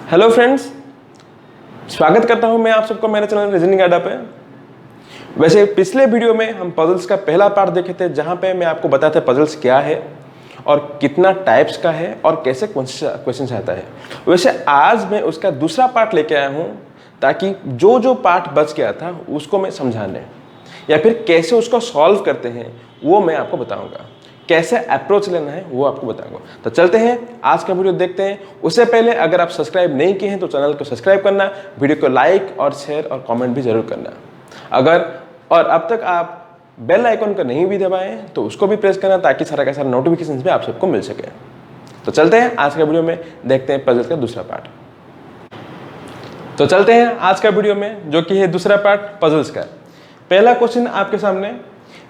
Hello friends, स्वागत करता हूं मैं आप सबको मेरे चैनल रीजनिंग अड्डा पे। वैसे पिछले वीडियो में हम पजल्स का पहला पार्ट देखे थे, जहां पे मैं आपको बताया था पजल्स क्या है और कितना टाइप्स का है और कैसे क्वेश्चन आता है। वैसे आज मैं उसका दूसरा पार्ट लेके आया हूं ताकि जो जो पार्ट बच गया था उसको मैं समझाने या फिर कैसे उसको सॉल्व करते हैं वो मैं आपको बताऊंगा, कैसे अप्रोच लेना है वो आपको बताऊंगा। तो चलते हैं आज का वीडियो देखते हैं। उससे पहले अगर आप सब्सक्राइब नहीं किए हैं तो चैनल को सब्सक्राइब करना, वीडियो को लाइक और शेयर और कमेंट भी जरूर करना। और अब तक आप बेल आइकन को नहीं भी दबाएं तो उसको भी प्रेस करना ताकि सारा का सारा नोटिफिकेशन भी आप सबको मिल सके। तो चलते हैं आज का वीडियो में, देखते हैं पजल का दूसरा पार्ट। तो चलते हैं आज का वीडियो में, जो कि है दूसरा पार्ट पजल्स का। पहला क्वेश्चन आपके सामने।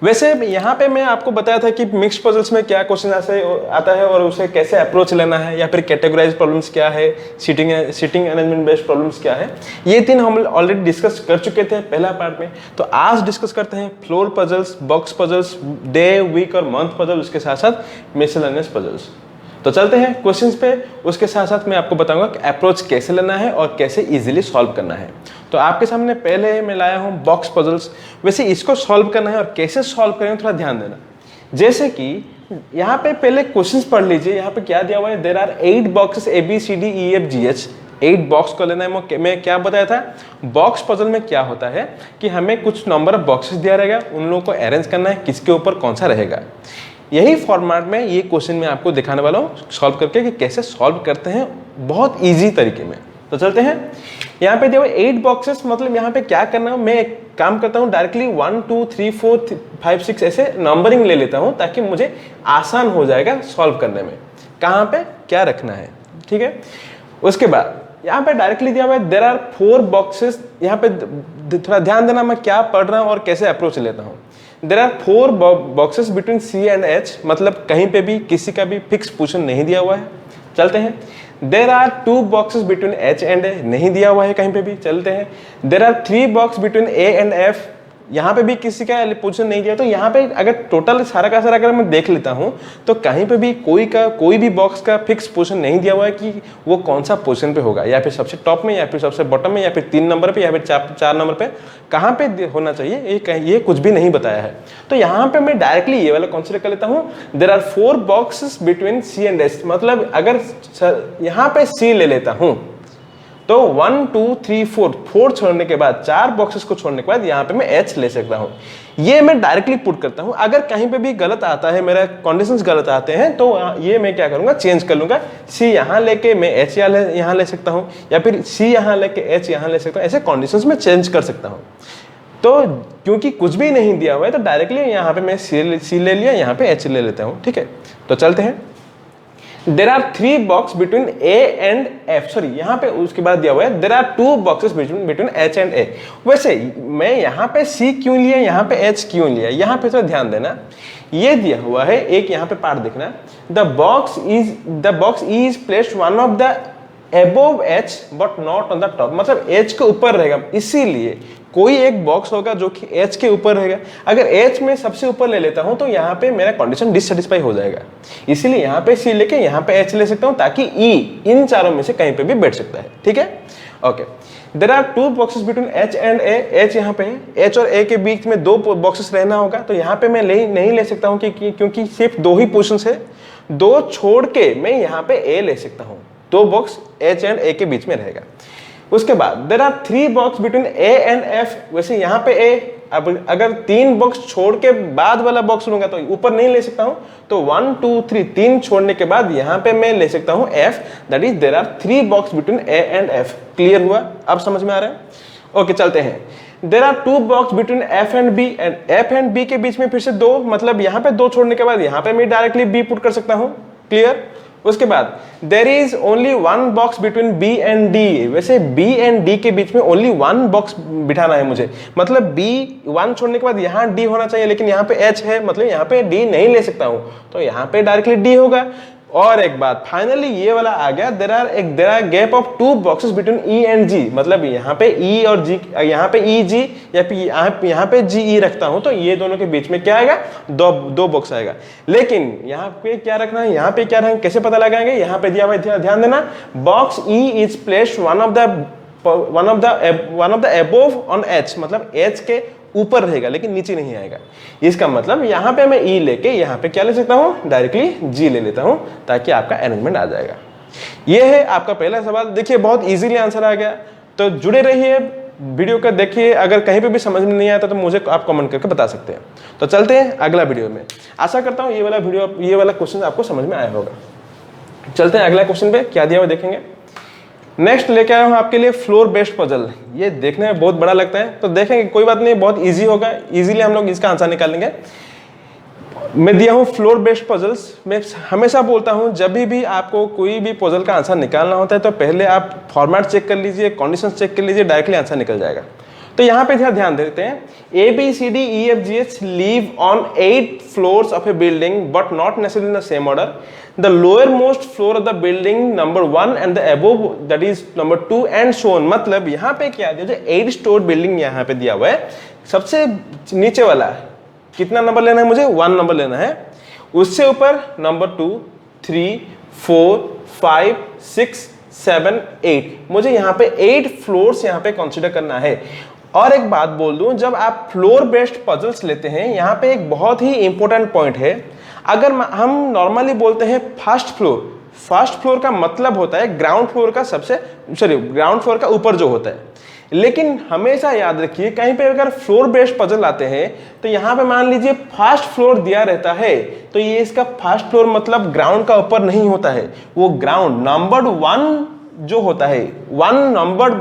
वैसे यहाँ पे मैं आपको बताया था कि मिक्स पजल्स में क्या क्वेश्चन आता है और उसे कैसे अप्रोच लेना है, या फिर कैटेगराइज प्रॉब्लम्स क्या है, सीटिंग अरेंजमेंट बेस्ड प्रॉब्लम्स क्या है। ये तीन हम ऑलरेडी डिस्कस कर चुके थे पहला पार्ट में। तो आज डिस्कस करते हैं floor puzzles, box puzzles, day, week और मंथ पजल, उसके साथ साथ मिसलेनियस पजल्स। तो चलते हैं क्वेश्चंस पे। उसके साथ साथ मैं आपको बताऊंगा कि अप्रोच कैसे लेना है और कैसे इजीली सॉल्व करना है। तो आपके सामने पहले मैं लाया हूं बॉक्स पजल्स। वैसे इसको सॉल्व करना है और कैसे सॉल्व करेंगे थोड़ा ध्यान देना। जैसे कि यहाँ पे पहले क्वेश्चंस पढ़ लीजिए। यहाँ पे क्या दिया हुआ है, there are 8 boxes ABCDEFGH। 8 box को लेना है। मैं क्या बताया था, बॉक्स पजल में क्या होता है कि हमें कुछ नंबर ऑफ बॉक्सेस दिया रहेगा, उन लोगों को अरेंज करना है किसके ऊपर कौन सा रहेगा। यही फॉर्मेट में ये क्वेश्चन मैं आपको दिखाने वाला हूँ सॉल्व करके कि कैसे सॉल्व करते हैं बहुत इजी तरीके में। तो चलते हैं। यहाँ पे देखो 8 बॉक्सेस, मतलब यहाँ पे क्या करना है, मैं एक काम करता हूँ डायरेक्टली 1 2 3 4 5 6 ऐसे नंबरिंग ले लेता हूँ ताकि मुझे आसान हो जाएगा सॉल्व करने में कहाँ पे क्या रखना है। ठीक है। उसके बाद यहाँ पे डायरेक्टली दिया हुआ है देयर आर 4 बॉक्सेस। यहाँ पे थोड़ा ध्यान देना मैं क्या पढ़ रहा हूँ और कैसे अप्रोच लेता हूँ। There are 4 boxes between C and H, मतलब कहीं पे भी किसी का भी फिक्स पोजीशन नहीं दिया हुआ है। चलते हैं। There are 2 boxes between H and A, नहीं दिया हुआ है कहीं पे भी। चलते हैं। There are 3 box between A and F, यहाँ पे भी किसी का पोजीशन नहीं दिया। तो यहाँ पे अगर टोटल सारा का सारा अगर मैं देख लेता हूँ तो कहीं पे भी कोई भी बॉक्स का फिक्स पोजीशन नहीं दिया हुआ है कि वो कौन सा पोजीशन पे होगा, या फिर सबसे टॉप में, या फिर सबसे बॉटम में, या फिर 3 नंबर पे, या फिर 4 नंबर पे कहाँ पे होना चाहिए, ये कुछ भी नहीं बताया है। तो यहाँ पे मैं डायरेक्टली ये वाला कंसीडर कर लेता हूँ। There are 4 boxes between C and H, मतलब अगर यहाँ पे C ले लेता हूँ तो 1 2 3 4 छोड़ने के बाद, 4 बॉक्सेस को छोड़ने के बाद यहाँ पे मैं H ले सकता हूँ। ये मैं डायरेक्टली पुट करता हूँ। अगर कहीं पे भी गलत आता है, मेरा कंडीशंस गलत आते हैं, तो ये मैं क्या करूंगा, चेंज कर लूंगा। C यहाँ लेके मैं H यहाँ ले सकता हूँ, या फिर C यहाँ लेके H यहाँ ले सकता हूँ। ऐसे कंडीशंस में चेंज कर सकता हूँ। तो क्योंकि कुछ भी नहीं दिया हुआ है तो डायरेक्टली यहाँ पे मैं C ले लिया, यहाँ पे H ले लेता हूँ। ठीक है। तो चलते हैं। There are 3 box between A and F, sorry यहाँ पे उसके बाद दिया हुआ है there are 2 boxes between H and A। वैसे मैं यहाँ पे C क्यों लिया, यहाँ पे H क्यों लिया, यहाँ पे तो ध्यान देना। ये दिया हुआ है, एक यहाँ पे पार्ट देखना, the box is placed one of the above H but not on the top, मतलब H के ऊपर रहेगा, इसीलिए कोई एक बॉक्स होगा जो कि H के ऊपर रहेगा। अगर H में सबसे ऊपर ले लेता हूं तो यहाँ पे मेरा कंडीशन डिससेटिस्फाई हो जाएगा, इसीलिए यहाँ पे C लेके यहाँ पे H ले सकता हूँ ताकि E इन चारों में से कहीं पे भी बैठ सकता है। ठीक है। Okay. There are 2 boxes between H and A, H यहाँ पे है, H और A के बीच में 2 बॉक्सेस रहना होगा। तो यहाँ पे मैं नहीं ले सकता हूँ क्योंकि सिर्फ 2 ही पोजीशंस है। 2 छोड़ के मैं यहाँ पे A ले सकता हूँ, 2 बॉक्स H एंड A के बीच में रहेगा। उसके बाद there are 3 box between A and F। वैसे यहाँ पे A, अब अगर 3 बॉक्स छोड़ के बाद वाला बॉक्स लूंगा तो ऊपर नहीं ले सकता हूँ, तो 1 2 3 छोड़ने के बाद यहाँ पे मैं ले सकता हूँ F, that is there are 3 box between A and F। Clear हुआ, अब समझ में आ रहा है। ओके, चलते हैं। There are 2 box between F and B, and F and B के बीच में फिर से 2, मतलब यहाँ पे 2 छोड़ने के बाद यहाँ पे मैं डायरेक्टली B पुट कर सकता हूँ। क्लियर। उसके बाद there is only 1 box between B and D। वैसे B एंड D के बीच में ओनली 1 बॉक्स बिठाना है मुझे, मतलब B 1 छोड़ने के बाद यहाँ D होना चाहिए, लेकिन यहाँ पे H है, मतलब यहाँ पे D नहीं ले सकता हूँ, तो यहाँ पे डायरेक्टली D होगा। और एक बात फाइनली ये वाला आ गया, there are gap of 2 boxes between E and G, मतलब यहाँ पे ई और जी, यहाँ पे ई जी या फिर यहाँ पे जी ई रखता हूं तो ये दोनों के बीच में क्या आएगा, दो बॉक्स आएगा। लेकिन यहाँ पे क्या रखना है, यहाँ पे क्या रखना, कैसे पता लगाएंगे, यहाँ पे दिया हुआ ध्यान देना, box E is placed one of the above on H, मतलब एच के ऊपर रहेगा लेकिन नीचे नहीं आएगा। इसका मतलब यहाँ पे मैं ई लेके यहाँ पे क्या ले सकता हूँ, डायरेक्टली जी ले लेता हूँ ताकि आपका अरेंजमेंट आ जाएगा। ये है आपका पहला सवाल। देखिए बहुत इजीली आंसर आ गया, तो जुड़े रहिए, वीडियो का देखिए, अगर कहीं पे भी समझ में नहीं आता तो मुझे आप कमेंट करके बता सकते हैं। तो चलते हैं अगला वीडियो में। आशा करता हूँ ये वाला क्वेश्चन आपको समझ में आया होगा। चलते हैं अगला क्वेश्चन पे, क्या दिया हुआ देखेंगे। नेक्स्ट लेके आया हूं आपके लिए फ्लोर बेस्ड पजल। ये देखने में बहुत बड़ा लगता है, तो देखेंगे कोई बात नहीं, बहुत इजी होगा, इजीली हम लोग इसका आंसर निकालेंगे। मैं दिया हूं फ्लोर बेस्ड पजल्स। मैं हमेशा बोलता हूं जब भी आपको कोई भी पजल का आंसर निकालना होता है तो पहले आप फॉर्मेट चेक कर लीजिए, कंडीशन चेक कर लीजिए, डायरेक्टली आंसर निकल जाएगा। तो यहाँ पे ध्यान देते हैं, A B C D E F G H live on 8 floors of a building but not necessarily in the same order. The lowermost floor of the building number 1 and the above that is number 2 and so on। मतलब यहाँ पे क्या दिया, 8 store building यहाँ पे दिया हुआ है, सबसे नीचे वाला कितना नंबर लेना है मुझे, 1 नंबर लेना है, उससे ऊपर नंबर 2 3 4 5 6 7 8, मुझे यहाँ पे 8 फ्लोर्स यहाँ पे कंसीडर करना है। और एक बात बोल दूं, जब आप फ्लोर बेस्ड पजल्स लेते हैं यहाँ पे एक बहुत ही इंपॉर्टेंट पॉइंट है। अगर हम नॉर्मली बोलते हैं फर्स्ट फ्लोर का मतलब होता है ग्राउंड फ्लोर का ऊपर जो होता है, लेकिन हमेशा याद रखिए कहीं पे अगर फ्लोर बेस्ड पजल आते हैं तो यहाँ पे मान लीजिए फर्स्ट फ्लोर दिया रहता है, तो ये इसका फर्स्ट फ्लोर मतलब ग्राउंड का ऊपर नहीं होता है, वो ग्राउंड नंबर 1 जो होता है, 1 नंबर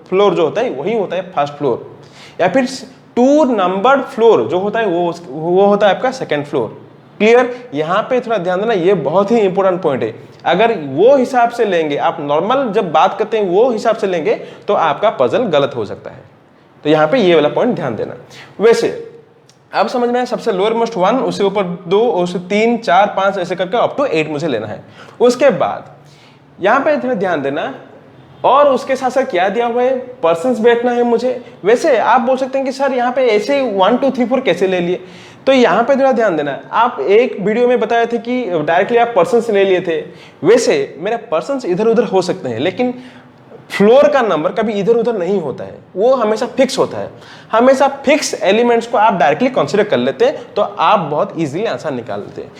फ्लोर जो होता है वही होता है फर्स्ट फ्लोर, या फिर 2 नंबर फ्लोर जो होता है वो होता है आपका सेकंड फ्लोर। क्लियर? यहाँ पे थोड़ा ध्यान देना, ये बहुत ही इंपॉर्टेंट पॉइंट है। अगर वो हिसाब से लेंगे, आप नॉर्मल जब बात करते हैं वो हिसाब से लेंगे तो आपका पजल गलत हो सकता है। तो यहाँ पे ये वाला पॉइंट ध्यान देना। वैसे अब समझ में आया, सबसे लोअर मोस्ट 1, उससे ऊपर 2, उससे 3 4 5 ऐसे करके अप टू 8 मुझे लेना है। उसके बाद यहाँ पे थोड़ा ध्यान देना, और उसके साथ साथ क्या दिया हुआ है, पर्सन्स बैठना है मुझे। वैसे आप बोल सकते हैं कि सर यहाँ पे ऐसे 1 2 3 4 कैसे ले लिए, तो यहाँ पे थोड़ा ध्यान देना। आप एक वीडियो में बताए थे कि डायरेक्टली आप पर्सन्स ले लिए थे, वैसे मेरे पर्सन्स इधर उधर हो सकते हैं, लेकिन फ्लोर का नंबर कभी इधर उधर नहीं होता है, वो हमेशा फिक्स होता है। हमेशा फिक्स एलिमेंट्स को आप डायरेक्टली कंसीडर कर लेते हैं तो आप बहुत इजीली आंसर निकाल लेते हैं।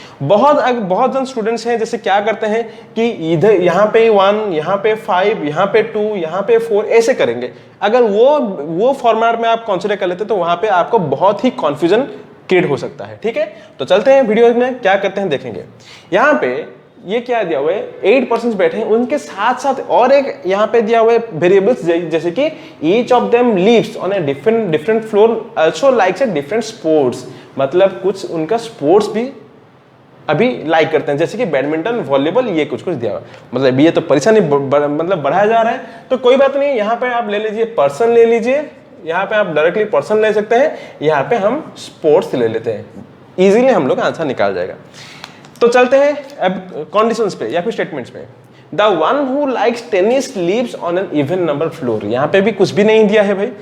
बहुत जन स्टूडेंट्स हैं जैसे क्या करते हैं कि इधर यहाँ पे 1, यहाँ पे 5, यहाँ पे 2, यहाँ पे 4 ऐसे करेंगे। अगर वो फॉर्मेट में आप कंसीडर कर लेते तो वहां पे आपको बहुत ही कॉन्फ्यूजन क्रिएट हो सकता है। ठीक है, तो चलते हैं वीडियो में क्या करते हैं देखेंगे। यहाँ पे ये क्या दिया हुआ है, 8 पर्सन बैठे हैं, उनके साथ साथ और एक यहाँ पे दिया हुआ है वेरिएबल्स, जैसे कि each of them lives on a different floor also likes a different sports. मतलब कुछ उनका स्पोर्ट्स भी अभी लाइक करते हैं, जैसे कि बैडमिंटन, वॉलीबॉल, ये कुछ दिया हुआ है। मतलब ये तो परेशानी मतलब बढ़ाया जा रहा है, तो कोई बात नहीं, यहाँ पे आप ले लीजिए पर्सन ले लीजिए, यहाँ पे आप डायरेक्टली पर्सन ले सकते हैं, यहाँ पे हम स्पोर्ट्स ले लेते हैं, इजीली हम लोग आंसर निकाल जाएगा। तो चलते हैं अब कंडीशंस पे या फिर स्टेटमेंट्स पे। The one who likes tennis lives on an even number floor. यहाँ पे भी कुछ भी नहीं दिया है भाई,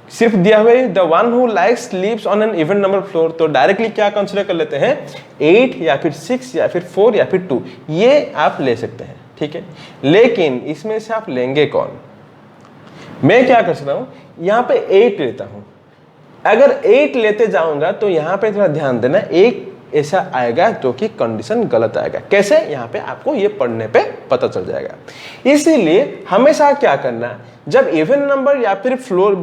सिर्फ दिया हुआ है the one who likes lives on an even number floor. तो डायरेक्टली क्या कंसीडर कर लेते हैं, 8 या फिर 6 या फिर 4 या फिर 2, ये आप ले सकते हैं। ठीक है, लेकिन इसमें से आप लेंगे कौन? मैं क्या कर सकता हूं, यहाँ पे 8 लेता हूं। अगर 8 लेते जाऊंगा तो यहाँ पे थोड़ा ध्यान देना, एक ऐसा आएगा जो कि कंडीशन गलत आएगा। कैसे? यहाँ पे आपको ये पढ़ने पे पता चल जाएगा। इसीलिए हमेशा क्या करना, जब इवन नंबर या फिर फ्लोर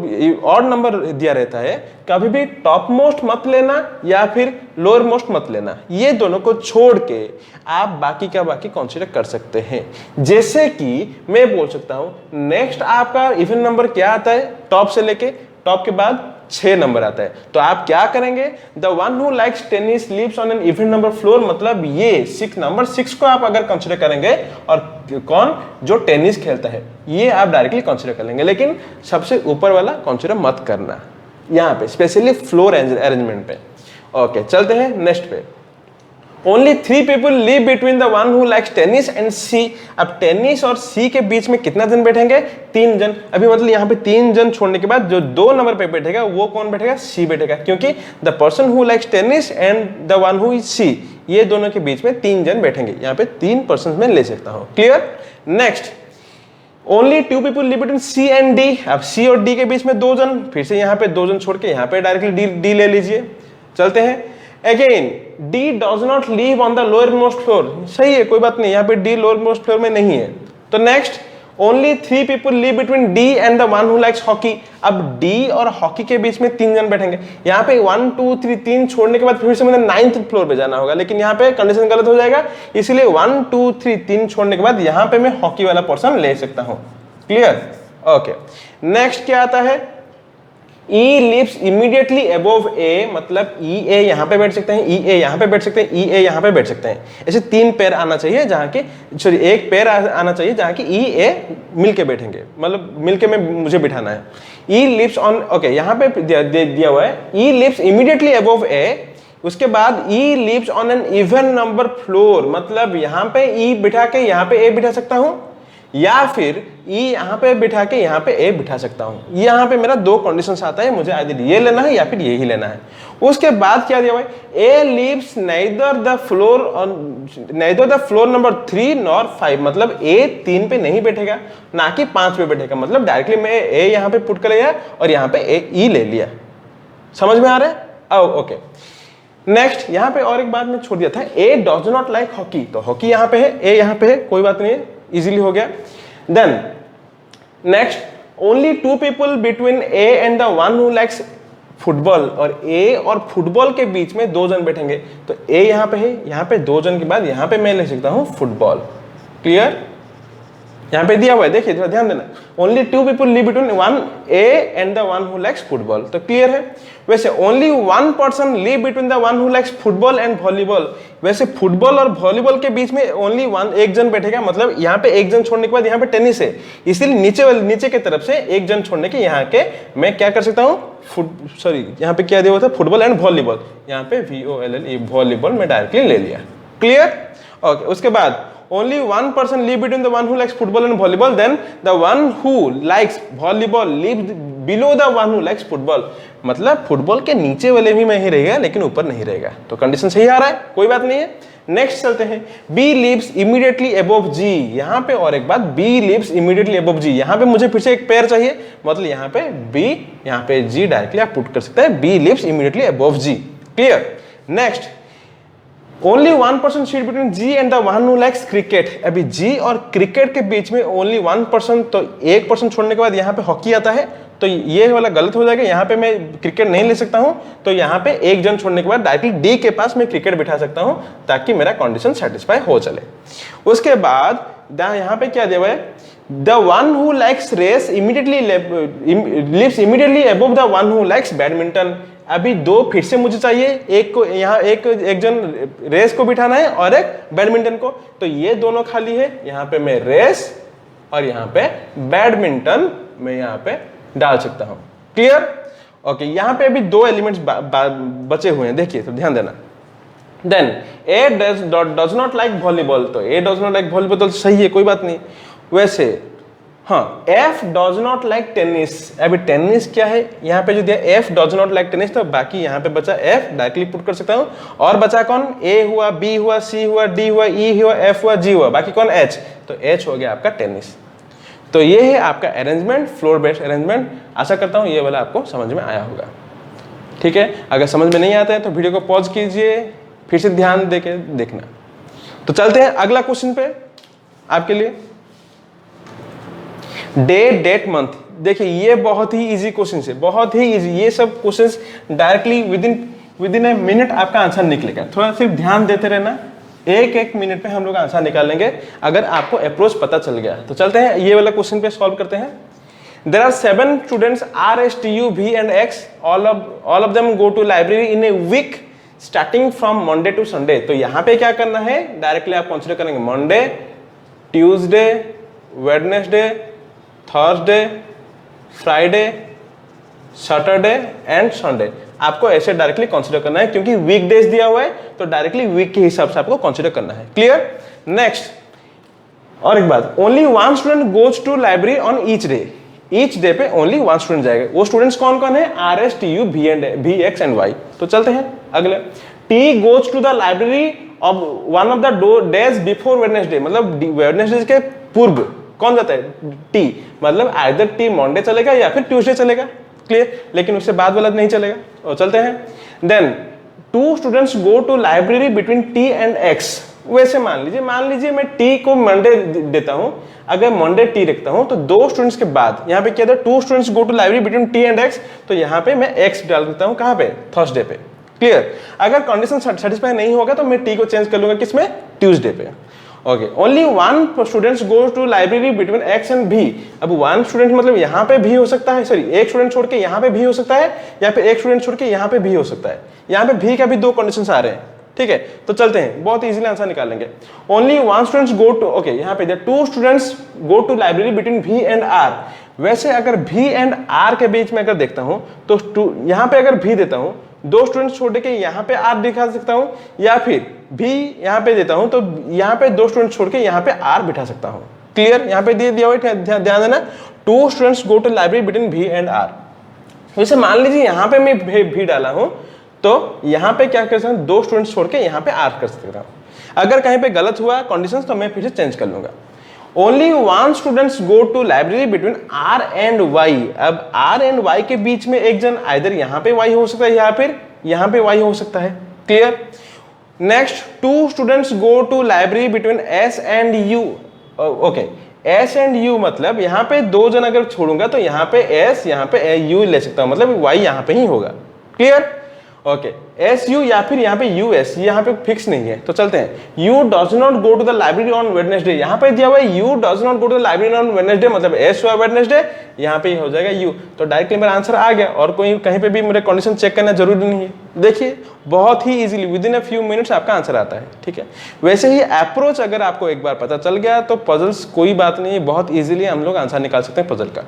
ऑड नंबर दिया रहता है, कभी भी टॉप मोस्ट मत लेना या फिर लोअर मोस्ट मत लेना, ये दोनों को छोड़ के आप बाकी का बाकी कंसीडर कर सकते हैं। जैसे कि मैं बोल सकता हूं, नेक्स्ट आपका इवन नंबर क्या आता है, टॉप से लेके टॉप के बाद 6 नंबर आता है, तो आप क्या करेंगे, the one who likes tennis lives on an even number floor, मतलब ये 6 नंबर 6 को आप अगर कंसीडर करेंगे, और कौन, जो टेनिस खेलता है, ये आप डायरेक्टली कंसीडर कर लेंगे, लेकिन सबसे ऊपर वाला कंसीडर मत करना यहाँ पे, स्पेशली फ्लोर अरेंजमेंट पे। ओके, चलते हैं नेक्स्ट पे। Only 3 people live between the one who likes tennis and C. अब टेनिस और सी के बीच में कितना जन बैठेंगे? 3 जन। अभी मतलब यहाँ पे 3 जन छोड़ने के बाद जो 2 नंबर पे बैठेगा वो कौन बैठेगा? सी बैठेगा, क्योंकि the person who likes tennis and the one who is C, ये दोनों के बीच में 3 जन बैठेंगे। यहाँ पे 3 पर्सन में ले सकता हूँ। Clear? Next, only 2 people live between C and D. अब सी और डी के बीच में 2 जन, फिर से यहाँ पे 2 जन छोड़ के यहाँ पे डायरेक्टली डी ले लीजिए। चलते हैं। Again D does not live on the lower most floor. सही है, कोई बात नहीं, यहाँ पे डी लोअर मोस्ट फ्लोर में नहीं है। तो next, only 3 people live between D and the one who likes hockey. अब डी और हॉकी के बीच में 3 जन बैठेंगे। यहाँ पे 1 2 3 3 छोड़ने के बाद फिर से मुझे 9th फ्लोर पे जाना होगा, लेकिन यहाँ पे कंडीशन गलत हो जाएगा, इसलिए 1 2 3 3 छोड़ने के बाद यहाँ पे मैं हॉकी वाला पर्सन ले सकता हूँ। क्लियर? ओके। नेक्स्ट क्या आता है? E lives immediately above A, मतलब E A यहाँ पे बैठ सकते हैं, E A यहाँ पे बैठ सकते हैं, E A यहाँ पे बैठ सकते हैं। ऐसे 3 पेयर आना चाहिए जहाँ के, सॉरी 1 पेयर आना चाहिए जहाँ की E A मिलके बैठेंगे, मतलब मिलके में मुझे बिठाना है। E lives on, ओके यहाँ पे दिया हुआ है E lives immediately above A, उसके बाद E lives on an even number floor, मतलब यहाँ पे E बिठा के यहाँ पे A बिठा सकता हूँ, या फिर E यहाँ पे बिठा के यहाँ पे A बिठा सकता हूँ। यहाँ पे मेरा 2 कंडीशंस आता है, मुझे आइदर ये लेना है या फिर ये ही लेना है। उसके बाद क्या दिया हुआ है? A lives neither the floor number 3 nor 5, मतलब A 3 पे नहीं बैठेगा ना कि 5 पे बैठेगा, मतलब डायरेक्टली मैं A यहाँ पे पुट कर लिया और यहाँ पे E ले लिया। समझ में आ रहा है? ओके। नेक्स्ट, यहाँ पे और एक बात मैं छोड़ दिया था, A does not like hockey, तो हॉकी यहाँ पे है, A यहाँ पे है, कोई बात नहीं है, इजीली हो गया। Then next, only 2 people between A and the one who likes football, और A और फुटबॉल के बीच में 2 जन बैठेंगे, तो A यहाँ पे है, यहाँ पे 2 जन के बाद यहाँ पे मैं ले सकता हूँ फुटबॉल। क्लियर? यहाँ पे दिया हुआ है, देखिए थोड़ा ध्यान देना, only 2 people live between one A and the one who likes football, तो क्लियर है। वैसे only 1 person live between the one who likes football and volleyball, वैसे फुटबॉल और वॉलीबॉल के बीच में ओनली 1 जन बैठेगा, मतलब यहाँ पे 1 जन छोड़ने के बाद यहाँ पे टेनिस है, इसलिए नीचे की तरफ से 1 जन छोड़ने के यहाँ के मैं क्या कर सकता हूँ, यहाँ पे क्या दिया हुआ था, फुटबॉल एंड वॉलीबॉल, यहाँ पे VOLL वॉलीबॉल में डायरेक्टली ले लिया। क्लियर? ओके। उसके बाद only 1 person live between the one who likes football and volleyball, then the one who likes volleyball lives below the one who likes football, मतलब football के नीचे वाले भी में ही रहेगा लेकिन ऊपर नहीं रहेगा। तो कंडीशन सही आ रहा है, कोई बात नहीं है। नेक्स्ट चलते हैं, B lives immediately above G। यहाँ पे और एक बात, B lives immediately above G, यहाँ पे मुझे फिर से एक पेयर चाहिए, मतलब यहाँ पे B यहाँ पे G डायरेक्टली आप पुट कर सकते हैं, B lives immediately above G। Clear? Next, only 1 person seat between G and the one who likes cricket. अभी G और क्रिकेट के बीच में ओनली 1 पर्सन, तो 1 पर्सन छोड़ने के बाद यहाँ पे हॉकी आता है, तो ये वाला गलत हो जाएगा, यहाँ पे मैं क्रिकेट नहीं ले सकता हूँ, तो यहाँ पे 1 जन छोड़ने के बाद डायरेक्टली D के पास मैं क्रिकेट बिठा सकता हूँ ताकि मेरा कंडीशन सेटिस्फाई हो चले। उसके बाद यहाँ पे क्या दिया हुआ है, the one who likes race immediately lives immediately above the one who likes badminton. अभी 2 फिर से मुझे चाहिए, एक को यहाँ एक जन रेस को बिठाना है और एक बैडमिंटन को, तो ये दोनों खाली है, यहाँ पे मैं रेस और यहाँ पे बैडमिंटन मैं यहाँ पे डाल सकता हूँ। क्लियर? ओके। यहाँ पे अभी 2 एलिमेंट्स बचे हुए हैं, देखिए तो ध्यान देना। Then A does not like volleyball, तो A does not like volleyball तो सही है, कोई बात नहीं। वैसे हाँ, F does not like tennis, अभी टेनिस क्या है, यहाँ पे जो दिया F does not like tennis, तो बाकी यहाँ पे बचा F, डायरेक्टली पुट कर सकता हूँ। और बचा कौन? A हुआ, B हुआ, C हुआ, D हुआ, E हुआ, F हुआ, G हुआ, बाकी कौन? H, तो H हो गया आपका टेनिस। तो ये है आपका अरेंजमेंट, फ्लोर बेस्ड अरेंजमेंट। आशा करता हूँ ये वाला आपको समझ में आया होगा। ठीक है, अगर समझ में नहीं आता है तो वीडियो को पॉज कीजिए, फिर से ध्यान देके देखना। तो चलते हैं अगला क्वेश्चन पे आपके लिए, डे डेट मंथ। देखिए ये बहुत ही इजी क्वेश्चन है, बहुत ही इजी, ये सब questions directly with in a minute आपका आंसर निकलेगा। थोड़ा सिर्फ ध्यान देते रहना, एक मिनट में हम लोग आंसर निकालेंगे अगर आपको अप्रोच पता चल गया। तो चलते हैं ये वाला क्वेश्चन पे सॉल्व करते हैं। There are 7 students R, S, T, U, V and X, all of them go to library in a week starting from Monday to Sunday। तो यहाँ पे क्या करना है, डायरेक्टली आप कंसीडर करेंगे Monday, Tuesday, Wednesday, Thursday, Friday, Saturday and Sunday. आपको ऐसे डायरेक्टली कंसीडर करना है, क्योंकि वीक डेज दिया हुआ है तो डायरेक्टली वीक के हिसाब से आपको कंसीडर करना है। क्लियर? नेक्स्ट और एक बात, only one student goes to library on each day पे ओनली वन स्टूडेंट जाएगा। वो स्टूडेंट्स कौन कौन है? RS, TU, V, X and Y। तो चलते हैं अगले। T goes to the library of one of the days before Wednesday, मतलब वेडनेसडे के पूर्व कौन जाता है? T, मतलब आइदर T मंडे चलेगा या फिर ट्यूसडे चलेगा। क्लियर? लेकिन उससे बाद वाला नहीं चलेगा। और चलते हैं। Then 2 students go to library between T and X। वैसे मान लीजिए मैं T को मंडे देता हूं, अगर मंडे T रखता हूं तो 2 स्टूडेंट्स के बाद यहाँ पे क्या था? 2 students go to library between T and X, तो यहाँ पे मैं X डाल देता हूं। कहां पे? थर्सडे पे। क्लियर? अगर कंडीशन सेटिस्फाई नहीं होगा तो मैं T को चेंज कर लूंगा किसमें? ट्यूसडे पे। Okay, only one students go to library between X and V। अब 1 स्टूडेंट मतलब यहाँ पे भी हो सकता है, सॉरी एक स्टूडेंट छोड़ के यहाँ पे भी हो सकता है, या फिर एक स्टूडेंट छोड़ के यहाँ पे भी हो सकता है। यहाँ पे भी का भी 2 कंडीशंस आ रहे हैं। ठीक है, तो चलते हैं, बहुत इजीली आंसर निकाल लेंगे। Only one students go to, okay यहाँ पे 2 students go to library between V and R। वैसे अगर V एंड R के बीच में अगर देखता हूं तो यहाँ पे अगर V देता हूं, 2 स्टूडेंट्स छोड़ के यहाँ पे R दिखा सकता हूं, या फिर V यहाँ पे देता हूं तो यहाँ पे 2 स्टूडेंट्स छोड़ के यहाँ पे R बिठा सकता हूं। क्लियर? यहाँ पे दिया हुआ है, ध्यान देना। 2 students go to library between V and R। वैसे मान लीजिए यहाँ पे मैं V डाला हूं तो यहाँ पे क्या कर सकता हूँ? 2 स्टूडेंट्स छोड़ के यहाँ पे R कर सकता हूँ। अगर कहीं पे गलत हुआ कंडीशंस तो मैं फिर से चेंज कर लूंगा। Only one students go to library between R and Y। अब R एंड Y के बीच में एक जन आइदर यहाँ पे Y हो सकता है या फिर यहाँ पे Y हो सकता है। Clear? Next, 2 students go to library between S and U। Okay, S and U मतलब यहाँ पे 2 जन अगर छोड़ूंगा तो यहाँ पे S, यहाँ पे U ले सकता हूँ, मतलब Y यहाँ पे ही होगा। क्लियर? ओके, SU या फिर यहाँ पे US, यहाँ पे फिक्स नहीं है। तो चलते हैं। U does not go to the library on Wednesday। यहाँ पे दिया हुआ है U does not go to the library on Wednesday, मतलब S हुआ Wednesday, यहाँ पे ही हो जाएगा U। तो डायरेक्टली मेरा आंसर आ गया, और कोई कहीं पे भी मेरे कंडीशन चेक करना जरूरी नहीं है। देखिए बहुत ही easily within a few minutes आपका आंसर आता है। ठीक है, वैसे ही अप्रोच अगर आपको एक बार पता चल गया तो पजल्स कोई बात नहीं है, बहुत ईजिली हम लोग आंसर निकाल सकते हैं पजल का।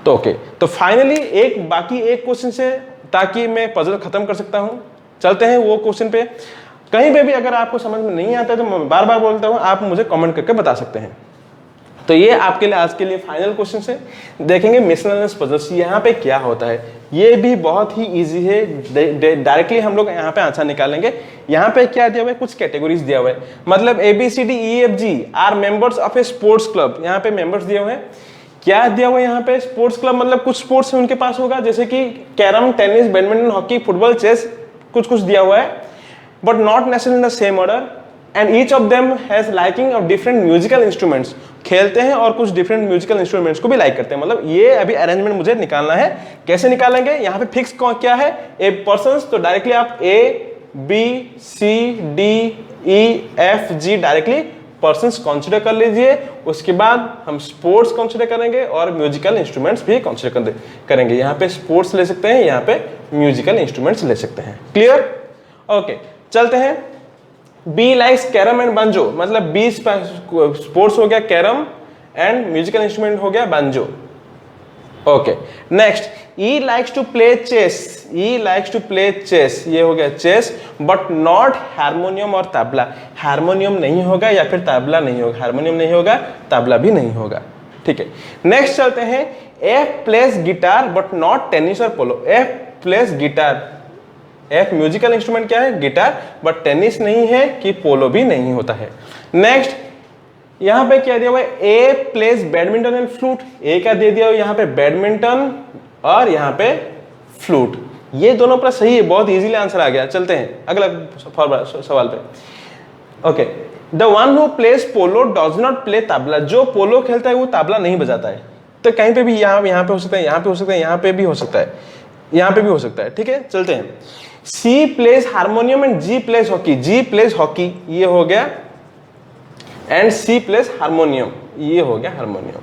तो ओके, तो फाइनली बाकी एक क्वेश्चन से, ताकि मैं पजल खत्म कर सकता हूं, चलते हैं वो क्वेश्चन पे। कहीं पे भी अगर आपको समझ में नहीं आता है तो मैं बार बार बोलता हूं, आप मुझे कमेंट करके बता सकते हैं। तो ये आपके लिए आज के लिए फाइनल क्वेश्चन है। देखेंगे मिसलेनियस पजल्स यहाँ पे क्या होता है। ये भी बहुत ही इजी है, डायरेक्टली हम लोग यहाँ पे आंसर निकालेंगे। यहाँ पे क्या दिया हुआ है? कुछ कैटेगरीज दिया हुआ है, मतलब ABCDEFG are members of a sports club. यहाँ पे मेंबर्स दिए हुए हैं। क्या दिया हुआ है यहाँ पे? स्पोर्ट्स क्लब मतलब कुछ स्पोर्ट्स उनके पास होगा, जैसे कि carrom, tennis, badminton, hockey, football, chess, कुछ दिया हुआ है, but not necessarily in the same order, and each of them has liking of different musical instruments. खेलते हैं और कुछ डिफरेंट म्यूजिकल इंस्ट्रूमेंट्स को भी लाइक करते हैं। मतलब ये अभी अरेंजमेंट मुझे निकालना है। कैसे निकालेंगे? यहाँ पे फिक्स क्या है? ए पर्सन्स, तो डायरेक्टली आप ABCDEFG डायरेक्टली पर्सन्स कंसीडर कर लीजिए। उसके बाद हम स्पोर्ट्स कंसीडर करेंगे और म्यूजिकल इंस्ट्रूमेंट्स भी कंसीडर करेंगे। यहाँ पे स्पोर्ट्स ले सकते हैं, यहाँ पे म्यूजिकल इंस्ट्रूमेंट्स ले सकते हैं। क्लियर? ओके, चलते हैं। B likes carrom and banjo, मतलब बी स्पोर्ट्स हो गया कैरम, एंड म्यूजिकल इंस्ट्रूमेंट हो गया banjo. Okay, next, E likes to play chess. E likes to play chess, ये हो गया चेस, बट नॉट हारमोनियम और तबला। हारमोनियम नहीं होगा या फिर तबला नहीं होगा, हारमोनियम नहीं होगा, तबला भी नहीं होगा। ठीक है, नेक्स्ट चलते हैं। F plays guitar but not tennis और polo. F plays guitar, F musical instrument क्या है? गिटार, बट टेनिस नहीं है कि पोलो भी नहीं होता है। नेक्स्ट, यहां पे क्या दिया हुआ है? A plays badminton and flute. A का दे दिया हुआ यहाँ पे बैडमिंटन और यहाँ पे फ्लूट। ये दोनों पर सही है, बहुत इजीली आंसर आ गया। चलते हैं अगला सवाल पे। Okay, the one who plays polo does not play tabla. जो पोलो खेलता है वो तबला नहीं बजाता है। तो कहीं पे भी यहाँ पे हो सकता है, यहाँ पे हो सकता है, यहाँ पे भी हो सकता है, यहाँ पे भी हो सकता है। ठीक है, चलते हैं। C plays harmonium and G plays hockey. G plays hockey, ये हो गया, एंड सी प्लेस हारमोनियम, ये हो गया हारमोनियम।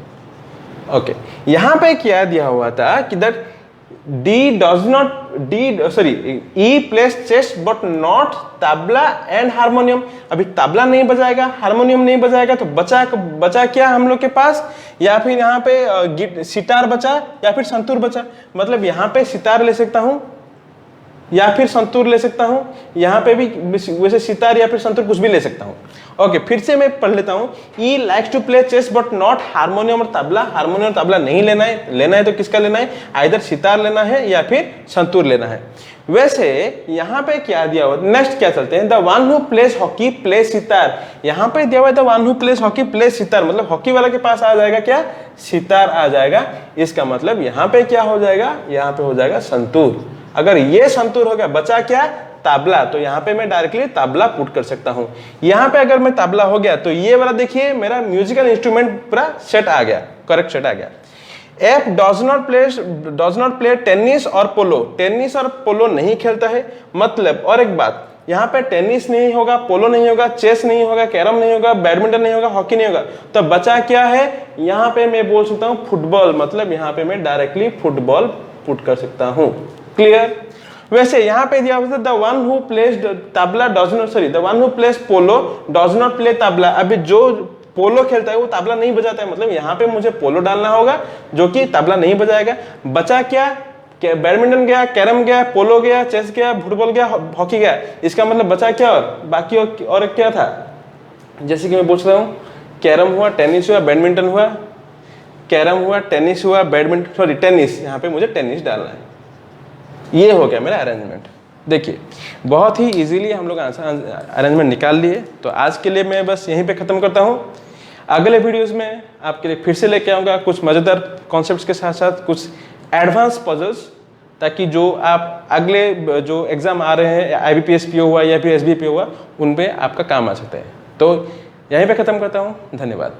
ओके, यहां पे क्या दिया हुआ था कि that E plays chess but not tabla and harmonium. अभी तबला नहीं बजाएगा, हारमोनियम नहीं बजाएगा, तो बचा क्या हम लोग के पास? या फिर यहाँ पे सितार बचा या फिर संतूर बचा। मतलब यहाँ पे सितार ले सकता हूं, या फिर संतूर ले सकता हूं, यहाँ पे भी वैसे सितार या फिर संतूर कुछ भी ले सकता हूं। ओके, फिर से मैं पढ़ लेता हूं। E likes to play chess but not harmonium और तबला। हारमोनियम और तबला नहीं लेना है, लेना है तो किसका लेना है, आइदर सितार लेना है या फिर संतूर लेना है। वैसे यहाँ पे क्या दिया हुआ, नेक्स्ट क्या चलते हैं, the one who plays hockey play sitar. यहाँ पे दिया हुआ है the one who plays hockey play sitar, मतलब हॉकी वाला के पास आ जाएगा क्या, सितार आ जाएगा। इसका मतलब यहाँ पे क्या हो जाएगा, यहाँ पे हो जाएगा संतूर। अगर ये संतूर हो गया, बचा क्या, तबला, तो यहाँ पे मैं डायरेक्टली तबला पुट कर सकता हूँ। यहाँ पे अगर मैं तबला हो गया तो ये वाला देखिए मेरा म्यूजिकल इंस्ट्रूमेंट पूरा सेट आ गया, करेक्ट सेट आ गया। F does not play tennis और पोलो। टेनिस और पोलो नहीं खेलता है, मतलब और एक बात, यहाँ पे टेनिस नहीं होगा, पोलो नहीं होगा, चेस नहीं होगा, कैरम नहीं होगा, बैडमिंटन नहीं होगा, हॉकी नहीं होगा, तो बचा क्या है, यहाँ पे मैं बोल सकता हूँ फुटबॉल, मतलब यहाँ पे मैं डायरेक्टली फुटबॉल पुट कर सकता हूँ। क्लियर। वैसे यहाँ पे दिया हुआ the one who plays tabla does not, sorry, the one who plays polo does not play tabla. अभी जो पोलो खेलता है वो तबला नहीं बजाता है, मतलब यहाँ पे मुझे पोलो डालना होगा जो कि तबला नहीं बजाएगा। बचा क्या, बैडमिंटन गया, कैरम गया, पोलो गया, चेस गया, फुटबॉल गया, हॉकी गया। इसका मतलब बचा क्या, और बाकी और क्या था, जैसे कि मैं पूछ रहा हूँ, कैरम हुआ, टेनिस हुआ, बैडमिंटन हुआ, कैरम हुआ, टेनिस हुआ, बैडमिंटन, सॉरी टेनिस, यहाँ पे मुझे टेनिस डालना है। ये हो गया मेरा अरेंजमेंट। देखिए बहुत ही इजीली हम लोग अरेंजमेंट निकाल लिए। तो आज के लिए मैं बस यहीं पे ख़त्म करता हूँ। अगले वीडियोस में आपके लिए फिर से लेके आऊँगा कुछ मज़ेदार कॉन्सेप्ट्स के साथ साथ कुछ एडवांस पजल्स, ताकि जो आप अगले जो एग्ज़ाम आ रहे हैं, IBPS PO हुआ या फिर SBPO हुआ, उन पे आपका काम आ सकता है। तो यहीं पे ख़त्म करता हूँ। धन्यवाद।